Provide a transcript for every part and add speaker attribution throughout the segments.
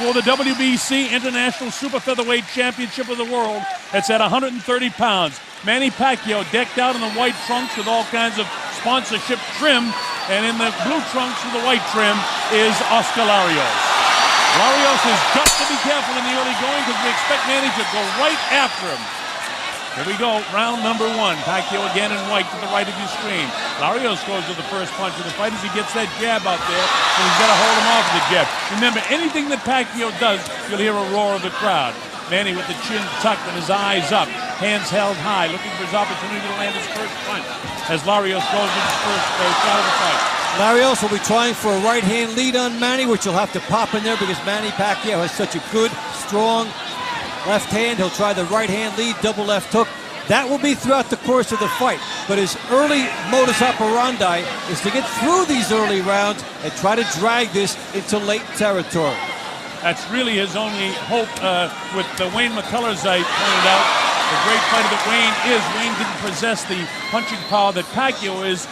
Speaker 1: for the WBC International Super Featherweight Championship of the World. It's at 130 pounds. Manny Pacquiao decked out in the white trunks with all kinds of sponsorship trim, and in the blue trunks with the white trim is Oscar Larios. Larios has got to be careful in the early going because we expect Manny to go right after him. Here we go, round number one. Pacquiao again in white to the right of your screen. Larios goes to the first punch of the fight as he gets that jab out there, and he's got to hold him off with the jab. Remember, anything that Pacquiao does, you'll hear a roar of the crowd. Manny with the chin tucked and his eyes up, hands held high, looking for his opportunity to land his first punch as Larios goes to his first shot of the fight.
Speaker 2: Larios will be trying for a right-hand lead on Manny, which will have to pop in there because Manny Pacquiao has such a good, strong left hand. He'll try the right-hand lead, double left hook. That will be throughout the course of the fight. But his early modus operandi is to get through these early rounds and try to drag this into late territory.
Speaker 1: That's really his only hope with Wayne McCullers, I pointed out. The great fight of it, Wayne didn't possess the punching power that Pacquiao is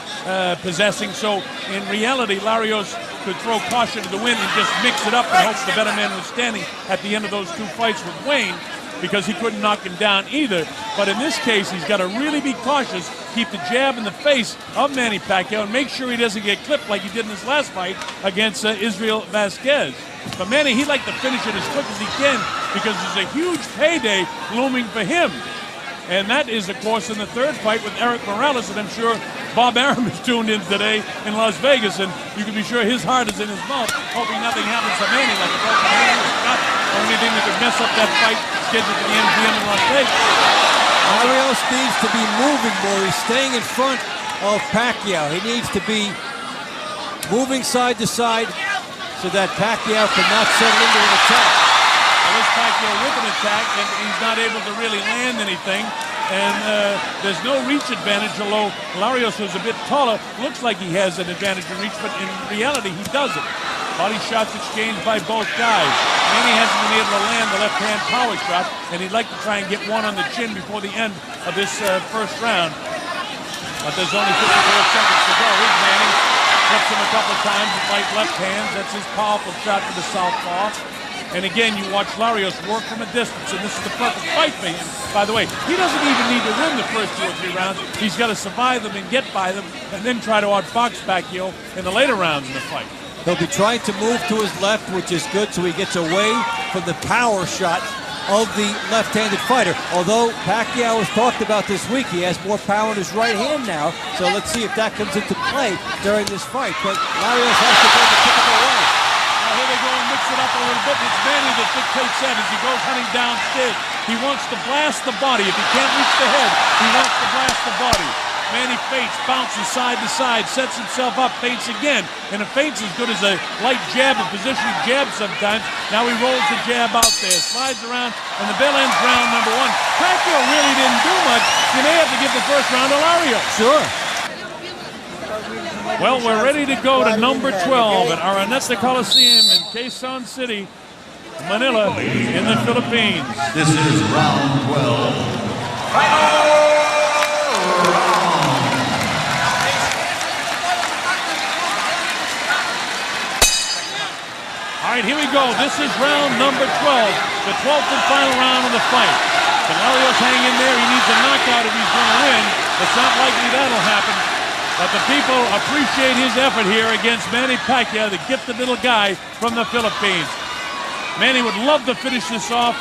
Speaker 1: possessing. So in reality, Larios could throw caution to the wind and just mix it up and hope the better man was standing at the end of those two fights with Wayne, because he couldn't knock him down either. But in this case, he's got to really be cautious, keep the jab in the face of Manny Pacquiao, and make sure he doesn't get clipped like he did in his last fight against Israel Vasquez. But Manny, he'd like to finish it as quick as he can because there's a huge payday looming for him. And that is, of course, in the third fight with Eric Morales, and I'm sure Bob Arum is tuned in today in Las Vegas, and you can be sure his heart is in his mouth, hoping nothing happens to Manny, like a broken hand or not anything that could mess up that fight scheduled for the MGM in Las Vegas.
Speaker 2: Larios needs to be moving more. He's staying in front of Pacquiao. He needs to be moving side to side so that Pacquiao cannot settle into an attack.
Speaker 1: Well, this Pacquiao with an attack, and he's not able to really land anything. And there's no reach advantage, although Larios, who's a bit taller, looks like he has an advantage in reach, but in reality, he doesn't. Body shots exchanged by both guys. Manny hasn't been able to land the left-hand power shot, and he'd like to try and get one on the chin before the end of this first round. But there's only 54 seconds to go. Here's Manny. Flips him a couple of times with right left hands. That's his powerful shot to the southpaw. And again, you watch Larios work from a distance, and this is the perfect fight for him. By the way, he doesn't even need to win the first 2 or 3 rounds. He's got to survive them and get by them, and then try to outbox Pacquiao in the later rounds in the fight.
Speaker 2: He'll be trying to move to his left, which is good, so he gets away from the power shot of the left-handed fighter. Although Pacquiao has talked about this week, he has more power in his right hand now, so let's see if that comes into play during this fight. But Larios has to go the typical way.
Speaker 1: Now here they go and mix it up a little bit. It's Manny that dictates that as he goes hunting downstairs. He wants to blast the body. If he can't reach the head, he wants to blast the body. Manny feints, bounces side to side, sets himself up, feints again. And a feint's as good as a light jab, a positioning jab sometimes. Now he rolls the jab out there, slides around, and the bell ends round number 1. Pacquiao really didn't do much. You may have to give the first round to Larios.
Speaker 2: Sure.
Speaker 1: Well, we're ready to go to number 12 at Araneta Coliseum in Quezon City, Manila, in the Philippines.
Speaker 3: This is round 12.
Speaker 1: All right, here we go. This is round number 12, the 12th and final round of the fight. Can Larios hang in there? He needs a knockout if he's going to win. It's not likely that'll happen. But the people appreciate his effort here against Manny Pacquiao, the gifted little guy from the Philippines. Manny would love to finish this off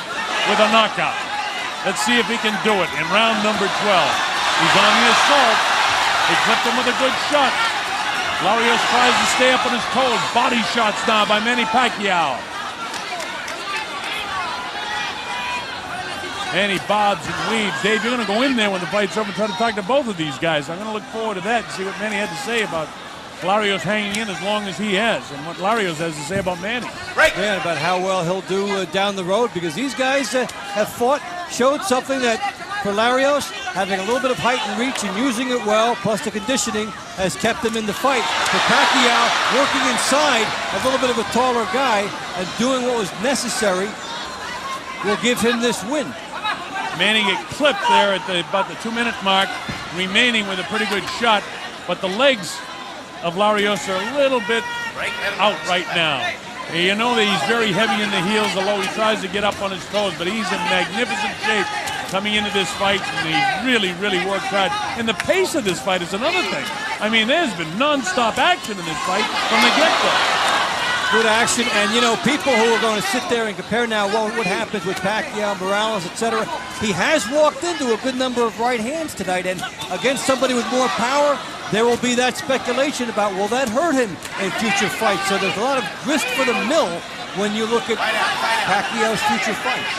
Speaker 1: with a knockout. Let's see if he can do it in round number 12. He's on the assault. He clipped him with a good shot. Larios tries to stay up on his toes. Body shots now by Manny Pacquiao. And he bobs and weaves. Dave, you're going to go in there when the fight's over and try to talk to both of these guys. I'm going to look forward to that and see what Manny had to say about Larios hanging in as long as he has, and what Larios has to say about Manny.
Speaker 2: Yeah, about how well he'll do down the road, because these guys have fought, showed something that for Larios, having a little bit of height and reach and using it well, plus the conditioning, has kept him in the fight. For Pacquiao, working inside, a little bit of a taller guy, and doing what was necessary, will give him this win.
Speaker 1: Manny get clipped there at about the 2-minute mark, remaining with a pretty good shot, but the legs of Larios are a little bit out right now. You know that he's very heavy in the heels, although he tries to get up on his toes, but he's in magnificent shape coming into this fight, and he really, really worked hard. And the pace of this fight is another thing. I mean, there's been non-stop action in this fight from the get-go.
Speaker 2: Good action, and you know, people who are going to sit there and compare now what happens with Pacquiao, Morales, etc. He has walked into a good number of right hands tonight, and against somebody with more power, there will be that speculation about, will that hurt him in future fights? So there's a lot of grist for the mill when you look at Pacquiao's future fights.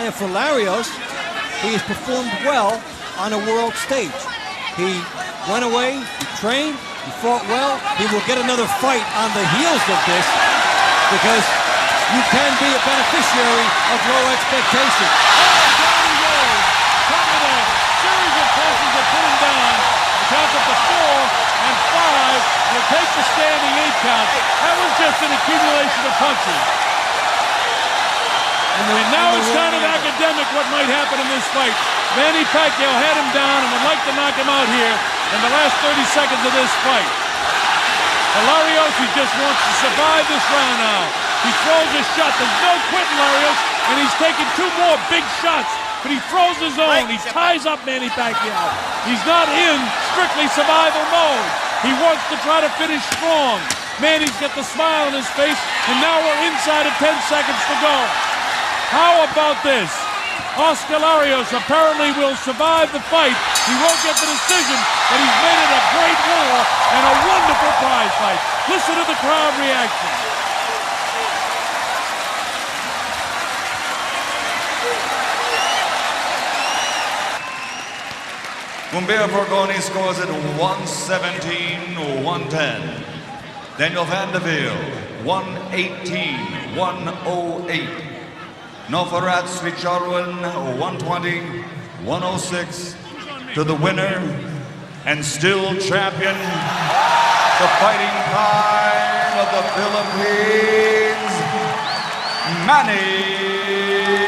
Speaker 2: And for Larios, he has performed well on a world stage. He went away, he trained, he fought well. He will get another fight on the heels of this, because you can be a beneficiary of low expectations.
Speaker 1: Oh, down he goes. Top of the series of punches that put him down. He counts up to 4 and 5. He'll take the standing 8 count. That was just an accumulation of punches. And now it's kind of academic what might happen in this fight. Manny Pacquiao had him down and would like to knock him out here in the last 30 seconds of this fight. Larios, he just wants to survive this round now. He throws a shot. There's no quitting Larios, and he's taking 2 more big shots, but he throws his own. He ties up Manny Pacquiao. He's not in strictly survival mode. He wants to try to finish strong. Manny's got the smile on his face, and now we're inside of 10 seconds to go. How about this? Oscar Larios apparently will survive the fight. He won't get the decision, but he's made it a great war and a wonderful prize fight. Listen to the crowd reaction.
Speaker 3: Humbert Furgoni scores at 117-110. Daniel Vanderveer, 118-108. Noppharat Srichharoen, 120-106. To the winner and still champion, the Fighting Pride of the Philippines, Manny